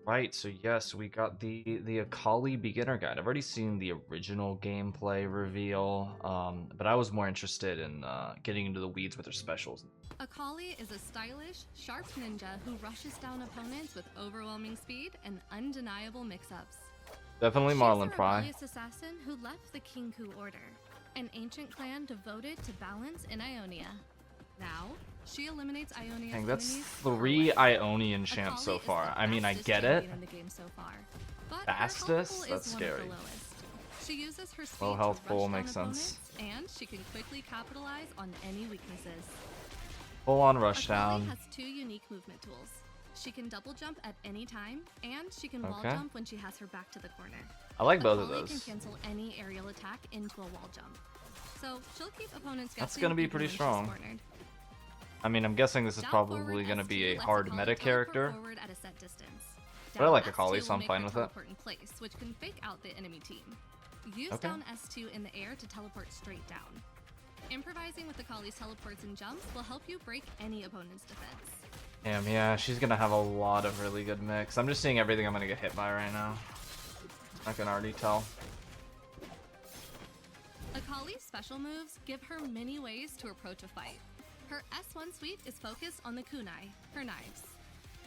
Right, so yes, we got the Akali beginner guide. I've already seen the original gameplay reveal, but I was more interested in getting into the weeds with her specials. Akali is a stylish, sharp ninja who rushes down opponents with overwhelming speed and undeniable mix-ups. Definitely She's Marlin a Fry. rebellious assassin who left the Kinku Order, an ancient clan devoted to balance in Ionia. Now, she eliminates Ionia's Dang, that's enemies her 3 way. Ionian champs Akali so is the far. I mean, I fastest get it. champion in the game so far, but her health pool Fastest? is That's one of scary. the lowest. She uses her speed Low to health rush pool down makes opponents, sense. and she can quickly capitalize on any weaknesses. Full on rush Akali down. has two unique movement tools. She can double jump at any time, and she can wall Okay. jump when she has her back to the corner. I like both of Akali can those. cancel any aerial attack into a wall jump, so she'll keep opponents guessing. That's gonna be even pretty when she's strong. cornered. I mean, I'm guessing this is Down probably forward gonna be S2 a lets hard Akali meta teleport character. forward at a set distance. But I like Down Akali, S2 so will I'm make fine her with it. teleport in place, which can fake out the enemy team. Use Okay. down S2 in the air to teleport straight down. Improvising with Akali's teleports and jumps will help you break any opponent's defense. Damn, yeah, she's gonna have a lot of really good mix. I'm just seeing everything I'm gonna get hit by right now. I can already tell. Akali's special moves give her many ways to approach a fight. Her S1 suite is focused on the kunai, her knives.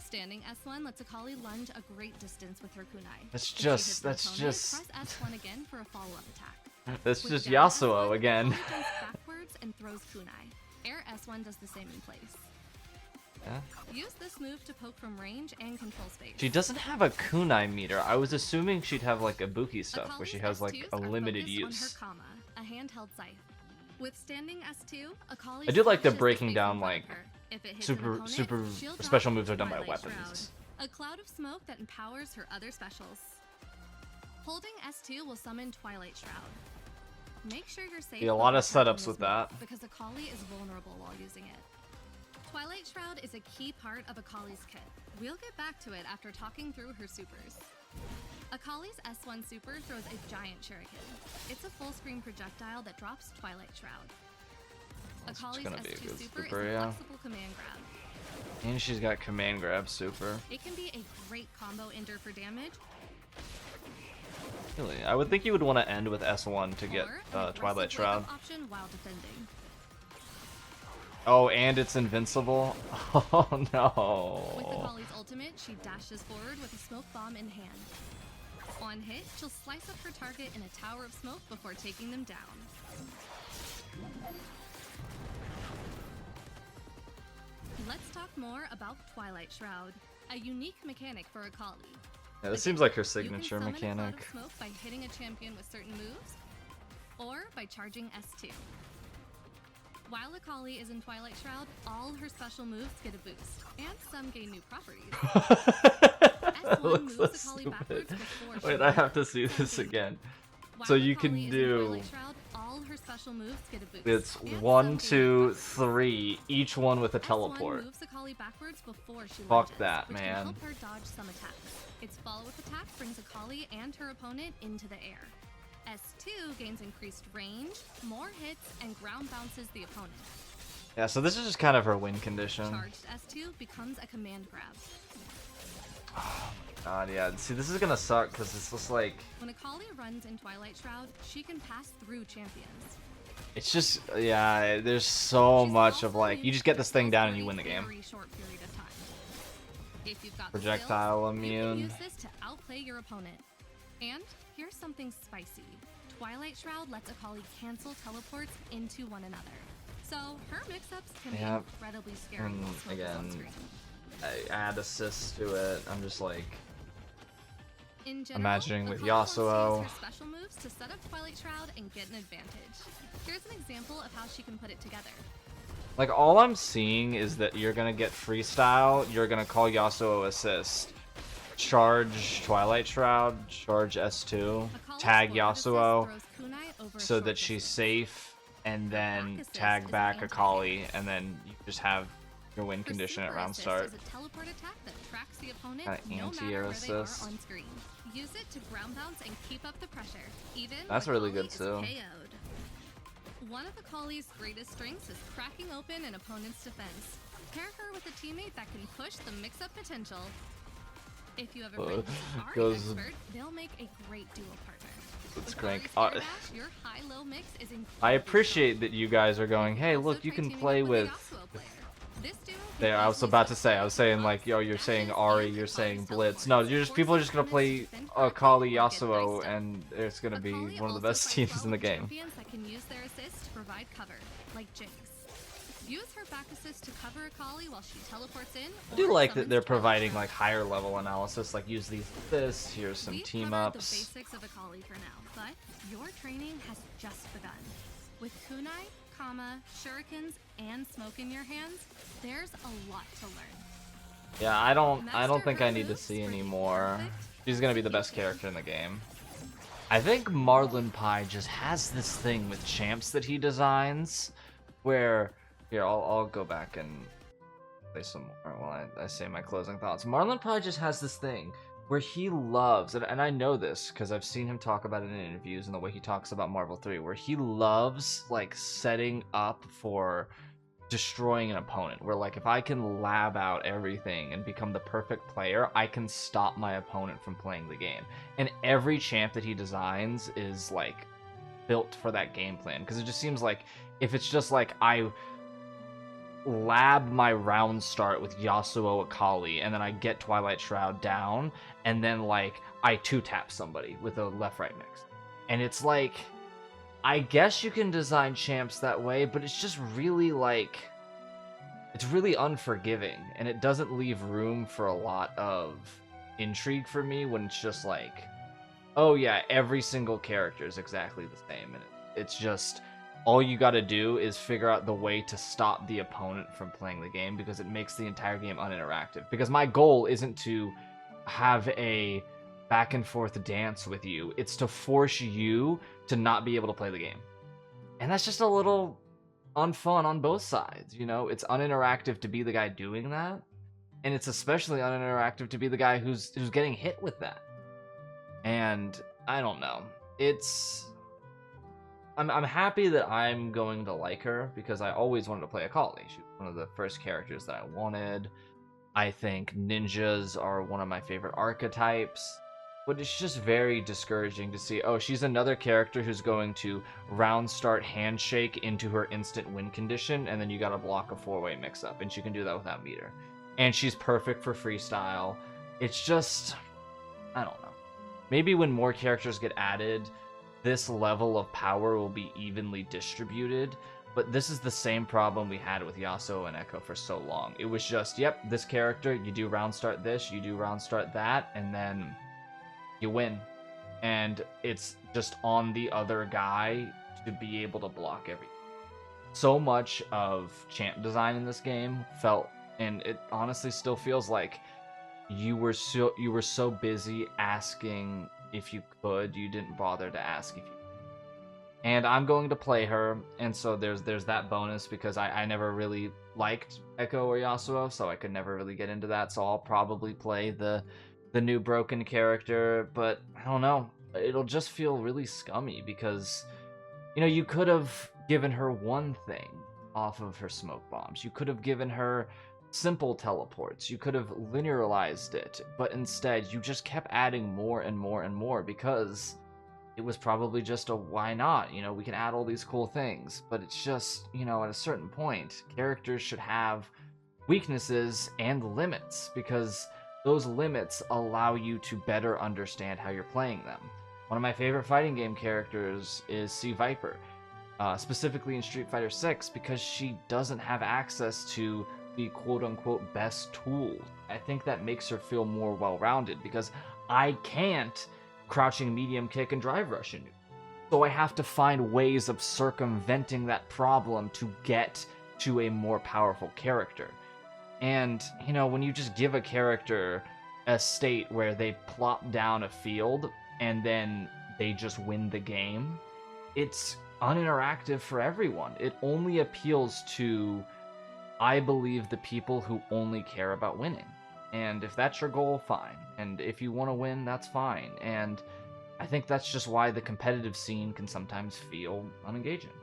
Standing S1 lets Akali lunge a great distance with her kunai. That's If she just- hits an that's opponent, just- press S1 again for a follow-up attack. That's With just down Yasuo S1, again. Akali jumps backwards and throws kunai. Air S1 does the same in place. Yeah. Use this move to poke from range and control space. She doesn't have a kunai meter. I was assuming she'd have like a Buki stuff where she has like Akali's a S2s are limited focused use. on her Kama, a handheld scythe. With standing S2, Akali I do like the slashes breaking space down, in front like, of her. If it hits an super opponent, she'll drop special moves are done by Twilight weapons. Shroud, a cloud of smoke that empowers her other specials. Holding S2 will summon Twilight Shroud. Make sure you're safe. Yeah, a lot of before attacking setups this with move, that. because Akali is vulnerable while using it. Twilight Shroud is a key part of Akali's kit. We'll get back to it after talking through her supers. Akali's S1 super throws a giant shuriken. It's a full-screen projectile that drops Twilight Shroud. That's Akali's gonna be a S2 good super super, is a yeah. flexible command grab. And she's got command grab super. It can be a great combo ender for damage, Really, I would think you would want to end with S1 to get or an aggressive Twilight wake-up Shroud. option while defending. Oh, and it's invincible? Oh With no. Akali's ultimate, she dashes forward with a smoke bomb in hand. On hit, she'll slice up her target in a tower of smoke before taking them down. Let's talk more about Twilight Shroud, a unique mechanic for Akali. Yeah, this seems like her You can signature summon a cloud mechanic. of smoke by hitting a champion with certain moves, or by charging S2. While Akali is in Twilight Shroud, all her special moves get a boost, and some gain new properties. That S1 looks so moves Akali backwards stupid. before she Wait, I have lands, to see this cancing again. While So you Akali can is in do... Twilight Shroud, all her special moves get a boost. It's and some 1, gain new 2, properties. 3, each one with a S1 teleport. moves Akali backwards before she Fuck lunges, that, which man. can help her dodge some attacks. Its follow-up attack brings Akali and her opponent into the air. S2 gains increased range, more hits, and ground bounces the opponent. Yeah, so this is just kind of her win condition. Charged S2 becomes a command grab. God, yeah. See, this is gonna suck because it's just like... When Akali runs in Twilight Shroud, she can pass through champions. It's just, yeah, there's so She's much also of like, you immune just to get this thing crystals down for and you a win the game. very short period of time. If you've got the Projectile skills, you immune. can use this to outplay your opponent. And here's something spicy. Twilight Shroud lets Akali cancel teleports into one another. So her mix-ups can be Yep. incredibly scary And while Smoke is on again, screen. I add assists to it. I'm just like... In general, imagining with Akali wants to use Yasuo. her special moves to set up Twilight Shroud and get an advantage. Here's an example of how she can put it together. Like, all I'm seeing is that you're gonna get freestyle, you're gonna call Yasuo assist, charge Twilight Shroud, charge S2, Akali's tag forward assist so throws kunai over a that short she's distance. safe, and then back assist tag is back an Akali, and then you just have your win Her condition at super round assist start. is a teleport attack that tracks the opponent Kinda no anti-air matter where they are assist. on screen. Use it to ground bounce and keep up the pressure, even That's when really Akali good is too. KO'd. One of Akali's greatest strengths is cracking open an opponent's defense. Pair her with a teammate that can push the mix-up potential. If you ever bring some Ari goes, expert, they'll make a great duo partner. let's With crank. Akali's Air Dash, your high-low mix is I incredibly appreciate strong. that you guys are going, hey, Also, look, you try can teaming play up with a with. Yasuo player. This duo can There, I was easily about to stop say, I Blitz was saying plus like, yo, you're saying dashes Ari, and you're saying Akali's Blitz. teleports, No, you're just people are just gonna forcing play opponents to defend correctly Akali or get Yasuo, diced up. and it's gonna be Akali one of the also best fights teams well in the with game. champions that can use their assist to provide cover, like Jinx. Use her back assist to cover Akali while she teleports in. I do or like that summons they're Twilight providing Shroud. like higher level analysis, like use these this, here's some We've team covered the ups. basics of Akali for now, but your training has just begun. With kunai, kama, shurikens, and smoke in your hands, there's a lot to learn. Yeah, I don't Master think her I need to moves see for any the more. perfect She's gonna be the best execution. character in the game. I think Marlon Pie just has this thing with champs that he designs, where here I'll go back and play some more while I say my closing thoughts. Marlon Pie just has this thing where he loves, and I know this because I've seen him talk about it in interviews and the way he talks about Marvel 3, where he loves like setting up for destroying an opponent, where like if I can lab out everything and become the perfect player, I can stop my opponent from playing the game. And every champ that he designs is like built for that game plan, because it just seems like if it's just like I lab my round start with Yasuo Akali and then I get Twilight Shroud down and then like I two tap somebody with a left right mix, and it's like I guess you can design champs that way, but it's just really like it's really unforgiving, and it doesn't leave room for a lot of intrigue for me when it's just like, oh yeah, every single character is exactly the same, and it's just all you got to do is figure out the way to stop the opponent from playing the game, because it makes the entire game uninteractive. Because my goal isn't to have a back and forth dance with you, it's to force you to not be able to play the game. And that's just a little unfun on both sides, you know? It's uninteractive to be the guy doing that, and it's especially uninteractive to be the guy who's getting hit with that. And I don't know. I'm happy that I'm going to like her, because I always wanted to play Akali. She was one of the first characters that I wanted. I think ninjas are one of my favorite archetypes. But it's just very discouraging to see, oh, she's another character who's going to round start handshake into her instant win condition, and then you gotta block a 4-way mix-up, and she can do that without meter. And she's perfect for freestyle. It's just, I don't know. Maybe when more characters get added, this level of power will be evenly distributed, but this is the same problem we had with Yasuo and Echo for so long. It was just, yep, this character, you do round start this, you do round start that, and then you win. And it's just on the other guy to be able to block everything. So much of champ design in this game felt, and it honestly still feels like you were so busy asking if you could, you didn't bother to ask if you. And I'm going to play her, and so there's that bonus, because I never really liked Echo or Yasuo, so I could never really get into that. So I'll probably play the new broken character, but I don't know. It'll just feel really scummy, because you could have given her one thing off of her smoke bombs. You could have given her simple teleports. You could have linearized it, but instead you just kept adding more and more and more, because it was probably just a why not? We can add all these cool things, but it's just, at a certain point, characters should have weaknesses and limits, because those limits allow you to better understand how you're playing them. One of my favorite fighting game characters is C. Viper, specifically in Street Fighter 6, because she doesn't have access to the quote-unquote best tools. I think that makes her feel more well-rounded, because I can't crouching medium kick and drive rush in you. So I have to find ways of circumventing that problem to get to a more powerful character. And, when you just give a character a state where they plop down a field and then they just win the game, it's uninteractive for everyone. It only appeals to, I believe, the people who only care about winning. And if that's your goal, fine. And if you want to win, that's fine. And I think that's just why the competitive scene can sometimes feel unengaging.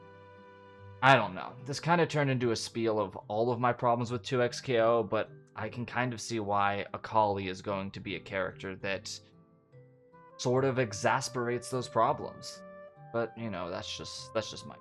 I don't know. This kind of turned into a spiel of all of my problems with 2XKO, but I can kind of see why Akali is going to be a character that sort of exasperates those problems. But, you know, that's just my